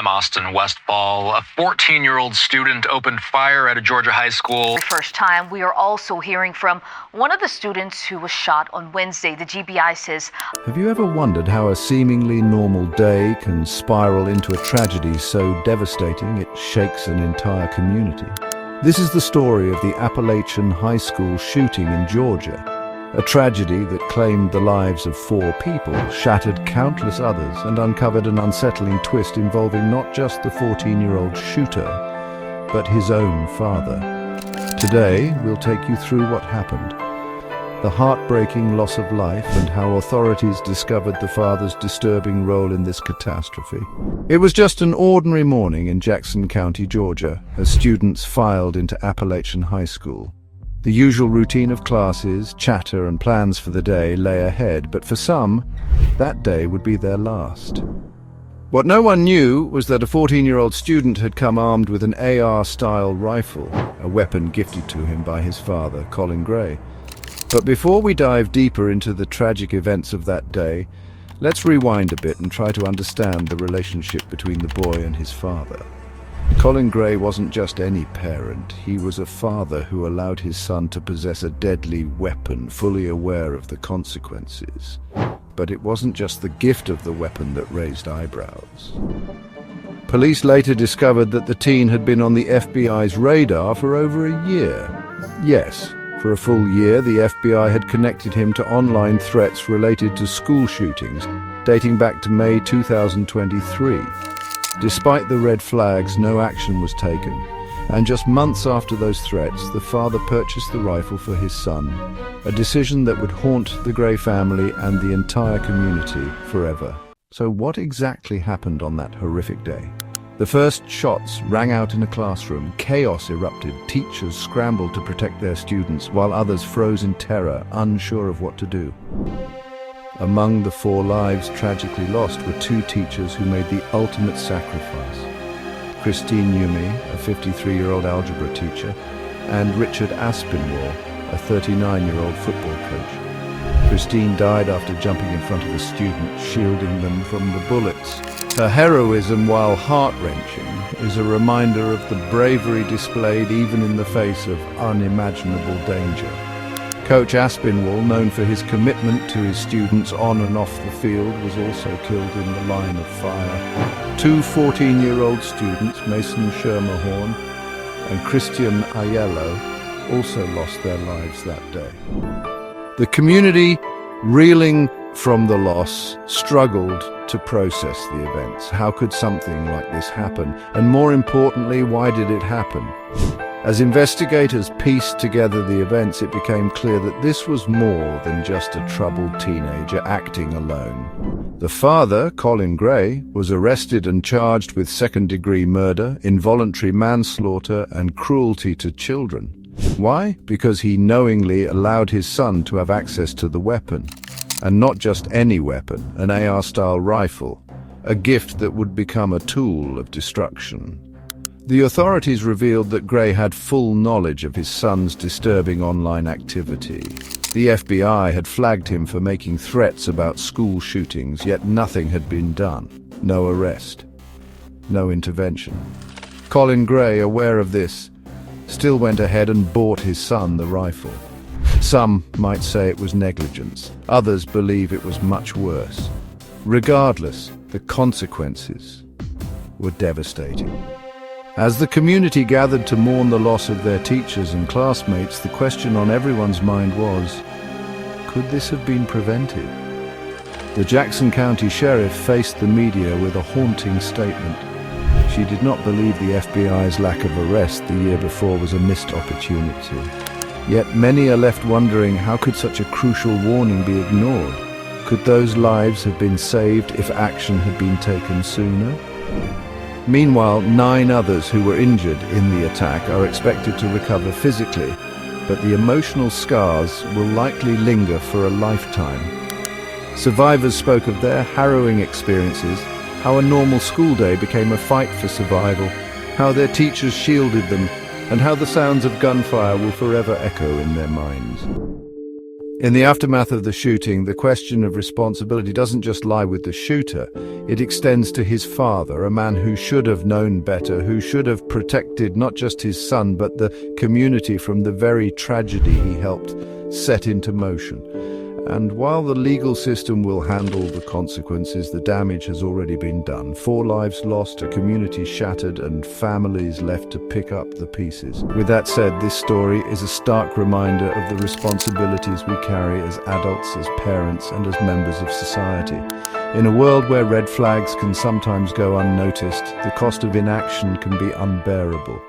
I'm Austin Westfall. A 14-year-old student opened fire at a Georgia high school. For the first time, we are also hearing from one of the students who was shot on Wednesday. The GBI says, Have you ever wondered how a seemingly normal day can spiral into a tragedy so devastating it shakes an entire community? This is the story of the Appalachian High School shooting in Georgia. A tragedy that claimed the lives of 4 people, shattered countless others, and uncovered an unsettling twist involving not just the 14-year-old shooter, but his own father. Today, we'll take you through what happened, the heartbreaking loss of life, and how authorities discovered the father's disturbing role in this catastrophe. It was just an ordinary morning in Jackson County, Georgia, as students filed into Appalachian High School. The usual routine of classes, chatter, and plans for the day lay ahead, but for some, that day would be their last. What no one knew was that a 14-year-old student had come armed with an AR-style rifle, a weapon gifted to him by his father, Colin Gray. But before we dive deeper into the tragic events of that day, let's rewind a bit and try to understand the relationship between the boy and his father. Colin Gray wasn't just any parent, he was a father who allowed his son to possess a deadly weapon, fully aware of the consequences. But it wasn't just the gift of the weapon that raised eyebrows. Police later discovered that the teen had been on the FBI's radar for over a year. Yes, for a full year, the FBI had connected him to online threats related to school shootings, dating back to May 2023. Despite the red flags, no action was taken, and just months after those threats, the father purchased the rifle for his son, a decision that would haunt the Gray family and the entire community forever. So what exactly happened on that horrific day? The first shots rang out in a classroom, chaos erupted, teachers scrambled to protect their students, while others froze in terror, unsure of what to do. Among the 4 lives tragically lost were 2 teachers who made the ultimate sacrifice. Christine Yumi, a 53-year-old algebra teacher, and Richard Aspinwall, a 39-year-old football coach. Christine died after jumping in front of a student, shielding them from the bullets. Her heroism, while heart-wrenching, is a reminder of the bravery displayed even in the face of unimaginable danger. Coach Aspinwall, known for his commitment to his students on and off the field, was also killed in the line of fire. 2 14-year-old students, Mason Schermerhorn and Christian Aiello, also lost their lives that day. The community, reeling from the loss, struggled to process the events. How could something like this happen? And more importantly, why did it happen? As investigators pieced together the events, it became clear that this was more than just a troubled teenager acting alone. The father, Colin Gray, was arrested and charged with second-degree murder, involuntary manslaughter, and cruelty to children. Why? Because he knowingly allowed his son to have access to the weapon. And not just any weapon, an AR-style rifle, a gift that would become a tool of destruction. The authorities revealed that Gray had full knowledge of his son's disturbing online activity. The FBI had flagged him for making threats about school shootings, yet nothing had been done. No arrest. No intervention. Colin Gray, aware of this, still went ahead and bought his son the rifle. Some might say it was negligence. Others believe it was much worse. Regardless, the consequences were devastating. As the community gathered to mourn the loss of their teachers and classmates, the question on everyone's mind was, could this have been prevented? The Jackson County Sheriff faced the media with a haunting statement. She did not believe the FBI's lack of arrest the year before was a missed opportunity. Yet many are left wondering, how could such a crucial warning be ignored? Could those lives have been saved if action had been taken sooner? Meanwhile, 9 others who were injured in the attack are expected to recover physically, but the emotional scars will likely linger for a lifetime. Survivors spoke of their harrowing experiences, how a normal school day became a fight for survival, how their teachers shielded them, and how the sounds of gunfire will forever echo in their minds. In the aftermath of the shooting, the question of responsibility doesn't just lie with the shooter. It extends to his father, a man who should have known better, who should have protected not just his son, but the community from the very tragedy he helped set into motion. And while the legal system will handle the consequences, the damage has already been done. 4 lives lost, a community shattered, and families left to pick up the pieces. With that said, this story is a stark reminder of the responsibilities we carry as adults, as parents, and as members of society. In a world where red flags can sometimes go unnoticed, the cost of inaction can be unbearable.